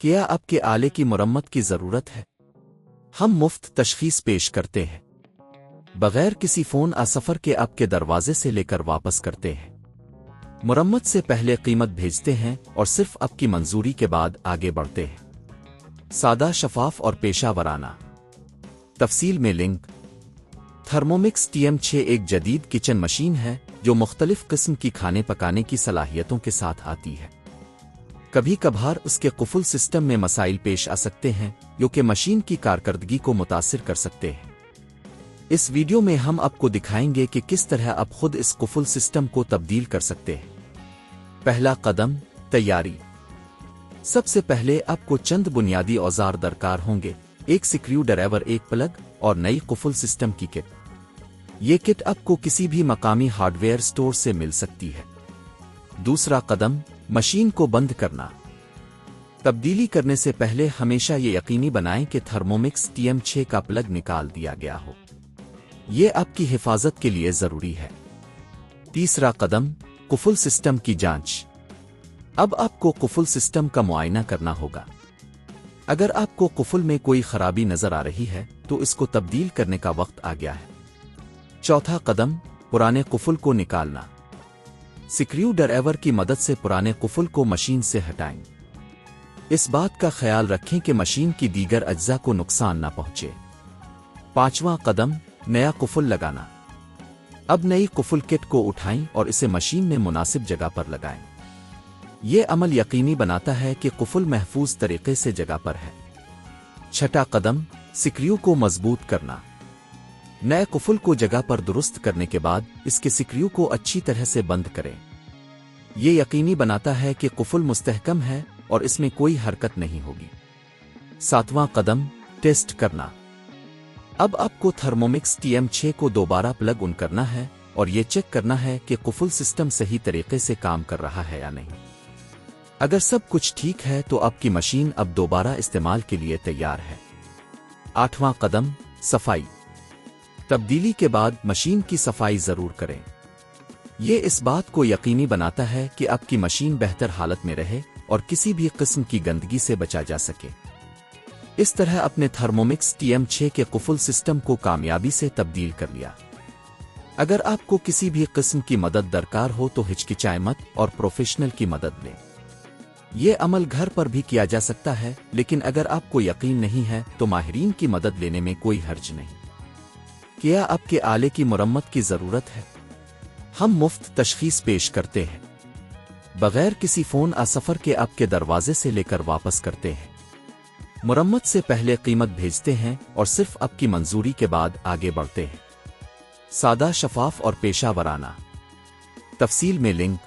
کیا آپ کے آلے کی مرمت کی ضرورت ہے؟ ہم مفت تشخیص پیش کرتے ہیں، بغیر کسی فون سفر کے آپ کے دروازے سے لے کر واپس کرتے ہیں۔ مرمت سے پہلے قیمت بھیجتے ہیں اور صرف آپ کی منظوری کے بعد آگے بڑھتے ہیں۔ سادہ، شفاف اور پیشہ ورانہ۔ تفصیل میں لنک۔ تھرمو مکس Tm6 ایک جدید کچن مشین ہے جو مختلف قسم کی کھانے پکانے کی صلاحیتوں کے ساتھ آتی ہے۔ کبھی کبھار اس کے قفل سسٹم میں مسائل پیش آ سکتے ہیں جو کہ مشین کی کارکردگی کو متاثر کر سکتے ہیں۔ اس ویڈیو میں ہم آپ کو دکھائیں گے کہ کس طرح آپ خود اس قفل سسٹم کو تبدیل کر سکتے ہیں۔ پہلا قدم، تیاری۔ سب سے پہلے آپ کو چند بنیادی اوزار درکار ہوں گے: ایک سکریو ڈرایور، ایک پلگ اور نئی قفل سسٹم کی کٹ۔ یہ کٹ آپ کو کسی بھی مقامی ہارڈ ویئر سٹور سے مل سکتی ہے۔ دوسرا قدم، مشین کو بند کرنا۔ تبدیلی کرنے سے پہلے ہمیشہ یہ یقینی بنائیں کہ تھرمو مکس Tm6 کا پلگ نکال دیا گیا ہو، یہ آپ کی حفاظت کے لیے ضروری ہے۔ تیسرا قدم، قفل سسٹم کی جانچ۔ اب آپ کو قفل سسٹم کا معائنہ کرنا ہوگا۔ اگر آپ کو قفل میں کوئی خرابی نظر آ رہی ہے تو اس کو تبدیل کرنے کا وقت آ گیا ہے۔ چوتھا قدم، پرانے قفل کو نکالنا۔ سکریو ڈرایور کی مدد سے پرانے قفل کو مشین سے ہٹائیں۔ اس بات کا خیال رکھیں کہ مشین کی دیگر اجزاء کو نقصان نہ پہنچے۔ پانچواں قدم، نیا قفل لگانا۔ اب نئی قفل کٹ کو اٹھائیں اور اسے مشین میں مناسب جگہ پر لگائیں۔ یہ عمل یقینی بناتا ہے کہ قفل محفوظ طریقے سے جگہ پر ہے۔ چھٹا قدم، سکریو کو مضبوط کرنا۔ نئے قفل کو جگہ پر درست کرنے کے بعد اس کے سکریو کو اچھی طرح سے بند کریں۔ یہ یقینی بناتا ہے کہ قفل مستحکم ہے اور اس میں کوئی حرکت نہیں ہوگی۔ ساتواں قدم، ٹیسٹ کرنا۔ اب آپ کو تھرمو مکس Tm6 کو دوبارہ پلگ ان کرنا ہے اور یہ چیک کرنا ہے کہ قفل سسٹم صحیح طریقے سے کام کر رہا ہے یا نہیں۔ اگر سب کچھ ٹھیک ہے تو آپ کی مشین اب دوبارہ استعمال کے لیے تیار ہے۔ آٹھواں قدم، صفائی۔ تبدیلی کے بعد مشین کی صفائی ضرور کریں۔ یہ اس بات کو یقینی بناتا ہے کہ آپ کی مشین بہتر حالت میں رہے اور کسی بھی قسم کی گندگی سے بچا جا سکے۔ اس طرح اپنے تھرمو مکس Tm6 کے قفل سسٹم کو کامیابی سے تبدیل کر لیا۔ اگر آپ کو کسی بھی قسم کی مدد درکار ہو تو ہچکچائیں مت اور پروفیشنل کی مدد لیں۔ یہ عمل گھر پر بھی کیا جا سکتا ہے، لیکن اگر آپ کو یقین نہیں ہے تو ماہرین کی مدد لینے میں کوئی حرج نہیں۔ کیا آپ کے آلے کی مرمت کی ضرورت ہے؟ ہم مفت تشخیص پیش کرتے ہیں، بغیر کسی فون سفر کے آپ کے دروازے سے لے کر واپس کرتے ہیں۔ مرمت سے پہلے قیمت بھیجتے ہیں اور صرف آپ کی منظوری کے بعد آگے بڑھتے ہیں۔ سادہ، شفاف اور پیشہ ورانہ۔ تفصیل میں لنک۔